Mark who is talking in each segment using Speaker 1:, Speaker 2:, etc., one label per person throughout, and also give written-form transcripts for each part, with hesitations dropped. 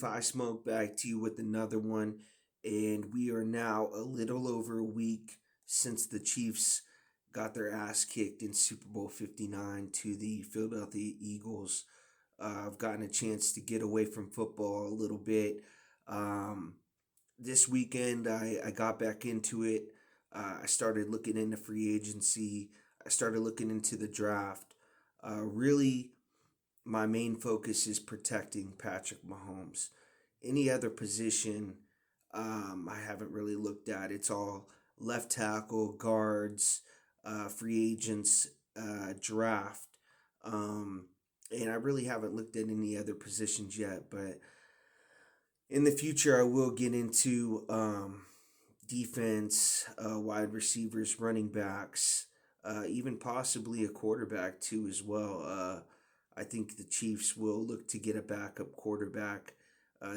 Speaker 1: I Smoke back to you with another one, and we are now a little over a week since the Chiefs got their ass kicked in Super Bowl 59 to the Philadelphia Eagles. I've gotten a chance to get away from football a little bit. Um, this weekend, I got back into it. I started looking into free agency, I started looking into the draft. Really, my main focus is protecting Patrick Mahomes. Any other position, I haven't really looked at. It's all left tackle, guards, free agents, draft. Um, and I really haven't looked at any other positions yet. But in the future, I will get into defense, wide receivers, running backs, even possibly a quarterback too as well. I think the Chiefs will look to get a backup quarterback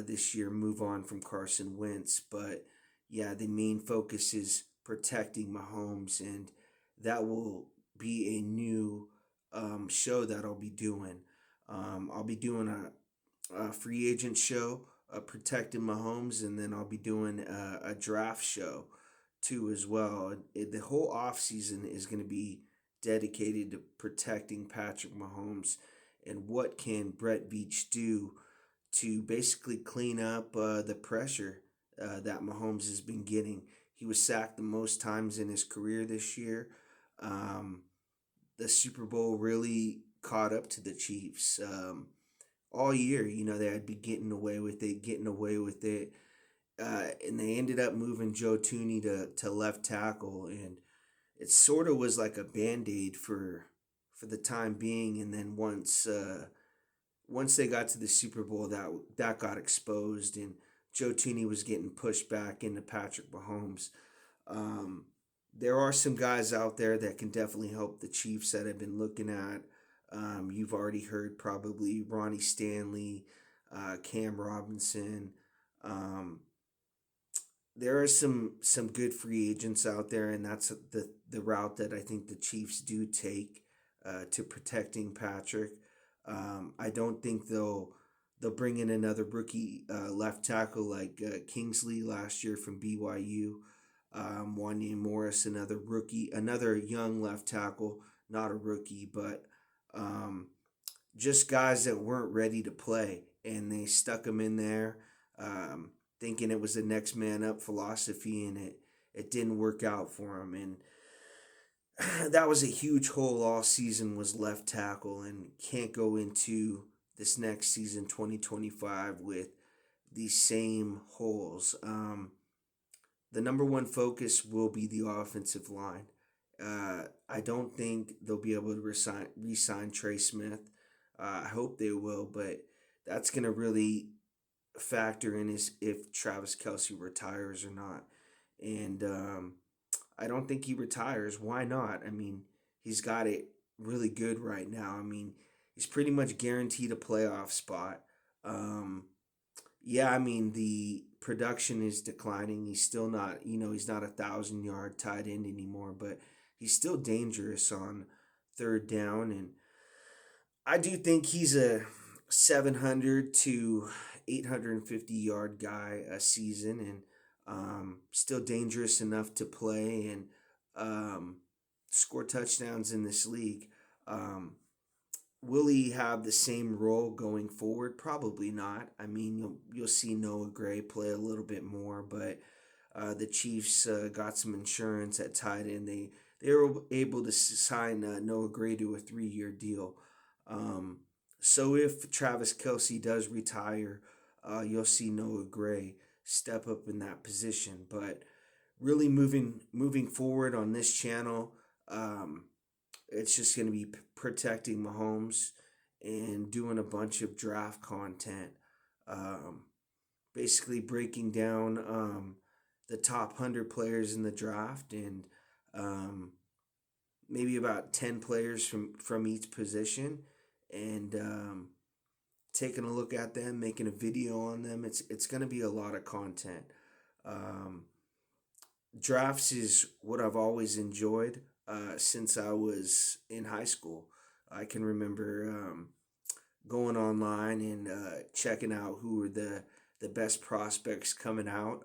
Speaker 1: this year, move on from Carson Wentz. But yeah, the main focus is protecting Mahomes, and that will be a new show that I'll be doing. I'll be doing a free agent show, protecting Mahomes, and then I'll be doing a draft show too as well. The whole off season is going to be dedicated to protecting Patrick Mahomes, and what can Brett Veach do to basically clean up the pressure that Mahomes has been getting. He was sacked the most times in his career this year. Um, the Super Bowl really caught up to the Chiefs. All year, they'd be getting away with it. And they ended up moving Joe Tooney to left tackle, and it sort of was like a band-aid for the time being. And then once they got to the Super Bowl, that got exposed, and Joe Tooney was getting pushed back into Patrick Mahomes. Um, there are some guys out there that can definitely help the Chiefs that I've been looking at. You've already heard probably Ronnie Stanley, Cam Robinson. Um, there are some good free agents out there, and that's the route that I think the Chiefs do take to protecting Patrick. I don't think they'll bring in another rookie left tackle like Kingsley last year from BYU. Wanya Morris, another rookie, another young left tackle, not a rookie, but um, just guys that weren't ready to play, and they stuck them in there, thinking it was the next man up philosophy, and it didn't work out for them. And that was a huge hole all season, was left tackle, and can't go into this next season 2025 with these same holes. The number one focus will be the offensive line. I don't think they'll be able to re-sign Trey Smith. I hope they will, but that's going to really factor in is if Travis Kelsey retires or not. And I don't think he retires. Why not? I mean, he's got it really good right now. I mean, he's pretty much guaranteed a playoff spot. Um, yeah, I mean, the production is declining. He's still not, he's not 1,000 yard tight end anymore, but he's still dangerous on third down. And I do think he's a 700 to 850 yard guy a season, and still dangerous enough to play and um, score touchdowns in this league. Um, Will he have the same role going forward? Probably not. I mean, you'll see Noah Gray play a little bit more, but the Chiefs got some insurance at tight end. They were able to sign Noah Gray to a 3 year deal. Um, so if Travis Kelsey does retire, you'll see Noah Gray step up in that position. But really moving forward on this channel, um, it's just going to be protecting Mahomes and doing a bunch of draft content, um, basically breaking down the top 100 players in the draft, and um, maybe about 10 players from each position, and taking a look at them, making a video on them. It's going to be a lot of content. Um, Drafts is what I've always enjoyed since I was in high school. I can remember going online and checking out who were the best prospects coming out.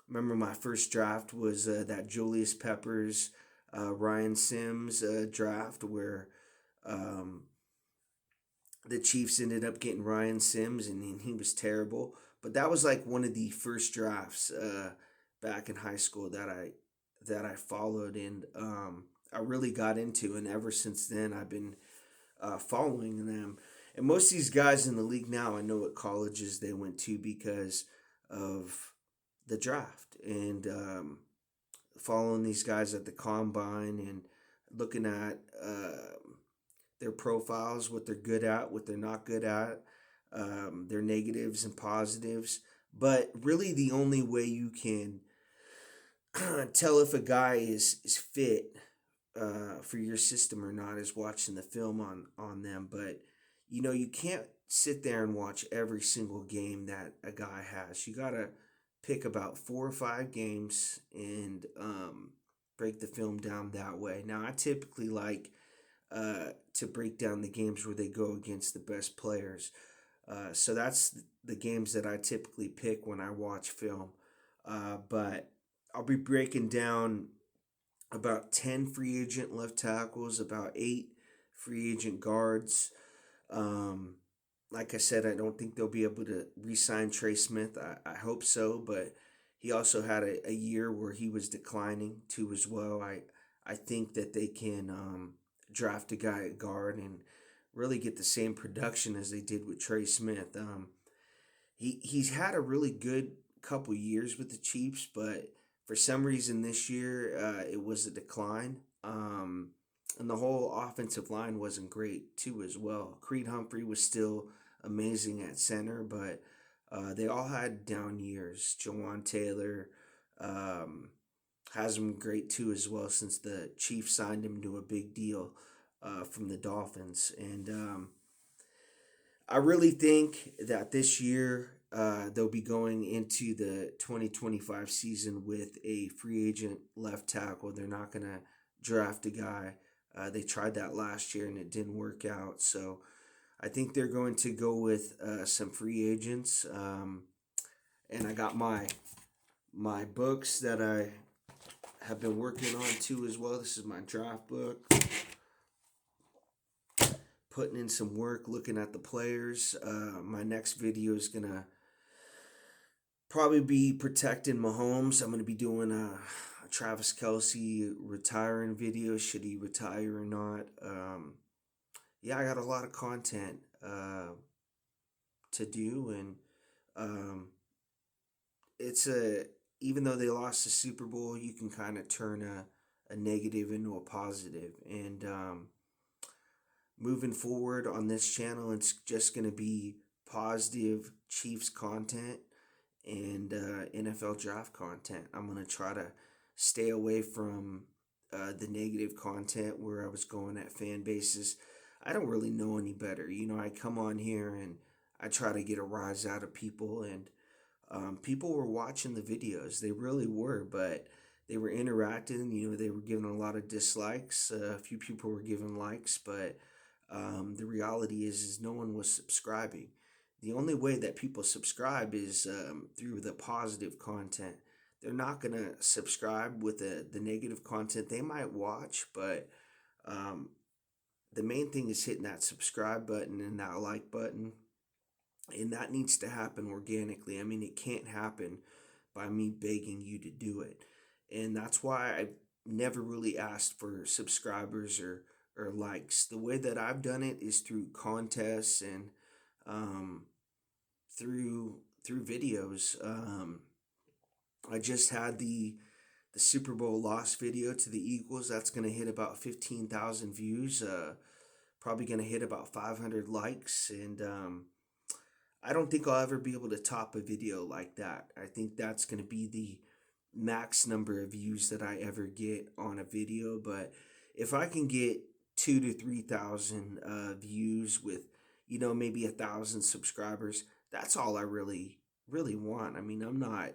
Speaker 1: Remember my first draft was that Julius Peppers, Ryan Sims draft where um, the Chiefs ended up getting Ryan Sims, and he was terrible. But that was like one of the first drafts back in high school that I followed, and I really got into. And ever since then, I've been following them. And most of these guys in the league now, I know what colleges they went to because of the draft, and following these guys at the combine and looking at their profiles, what they're good at, what they're not good at, their negatives and positives. But really, the only way you can tell if a guy is fit for your system or not is watching the film on them. But you can't sit there and watch every single game that a guy has. You gotta pick about 4 or 5 games and break the film down that way. Now, I typically like to break down the games where they go against the best players. So that's the games that I typically pick when I watch film. But I'll be breaking down about 10 free agent left tackles, about 8 free agent guards. Um, like I said, I don't think they'll be able to re-sign Trey Smith. I hope so, but he also had a year where he was declining too as well. I think that they can draft a guy at guard and really get the same production as they did with Trey Smith. He's had a really good couple years with the Chiefs, but for some reason this year it was a decline. And the whole offensive line wasn't great too as well. Creed Humphrey was still amazing at center, but they all had down years. Jawan Taylor has been great too as well since the Chiefs signed him to a big deal from the Dolphins. And I really think that this year they'll be going into the 2025 season with a free agent left tackle. They're not going to draft a guy. They tried that last year and it didn't work out. So I think they're going to go with some free agents. And I got my books that I have been working on too as well. This is my draft book. Putting in some work, looking at the players. My next video is going to probably be protecting Mahomes. I'm going to be doing a Travis Kelce retiring video. Should he retire or not? Yeah, I got a lot of content to do, and it's even though they lost the Super Bowl, you can kind of turn a negative into a positive. And moving forward on this channel, it's just going to be positive Chiefs content and NFL draft content. I'm going to try to stay away from the negative content where I was going at fan bases. I don't really know any better. I come on here and I try to get a rise out of people, and people were watching the videos. They really were, but they were interacting. They were giving a lot of dislikes. A few people were giving likes, but the reality is no one was subscribing. The only way that people subscribe is through the positive content. They're not going to subscribe with the negative content. They might watch, but the main thing is hitting that subscribe button and that like button. And that needs to happen organically. I mean, it can't happen by me begging you to do it. And that's why I never really asked for subscribers or likes. The way that I've done it is through contests and through videos. I just had the Super Bowl loss video to the Eagles. That's going to hit about 15,000 views. Probably going to hit about 500 likes. And I don't think I'll ever be able to top a video like that. I think that's going to be the max number of views that I ever get on a video. But if I can get 2,000 to 3,000 views with, maybe 1,000 subscribers, that's all I really want. I mean, I'm not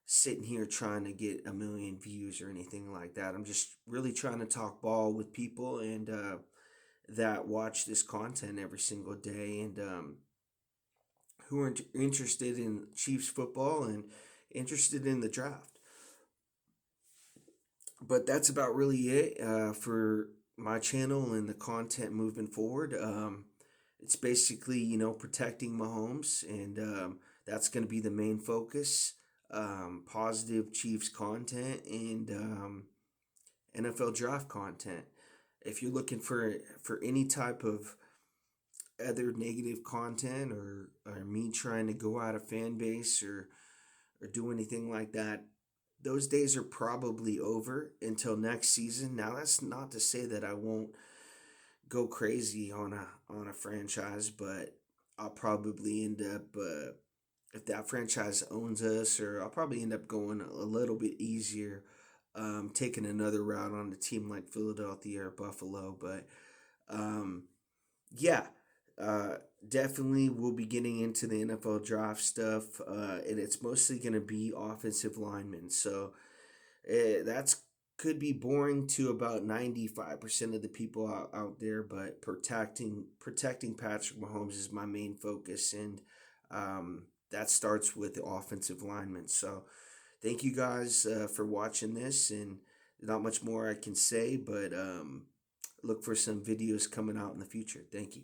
Speaker 1: sitting here trying to get 1,000,000 views or anything like that. I'm just really trying to talk ball with people, and that watch this content every single day, and who are interested in Chiefs football and interested in the draft. But that's about really it for my channel and the content moving forward. It's basically, protecting Mahomes, and that's going to be the main focus. Positive Chiefs content and NFL draft content. If you're looking for any type of other negative content, or me trying to go out of fan base, or do anything like that, those days are probably over until next season. Now that's not to say that I won't go crazy on a franchise, but I'll probably end up if that franchise owns us, or I'll probably end up going a little bit easier, taking another route on a team like Philadelphia or Buffalo. But um, yeah, uh, definitely we'll be getting into the NFL draft stuff, and it's mostly going to be offensive linemen. So that's could be boring to about 95% of the people out there, but protecting Patrick Mahomes is my main focus, and that starts with the offensive linemen. So thank you guys for watching this, and not much more I can say, but look for some videos coming out in the future. Thank you.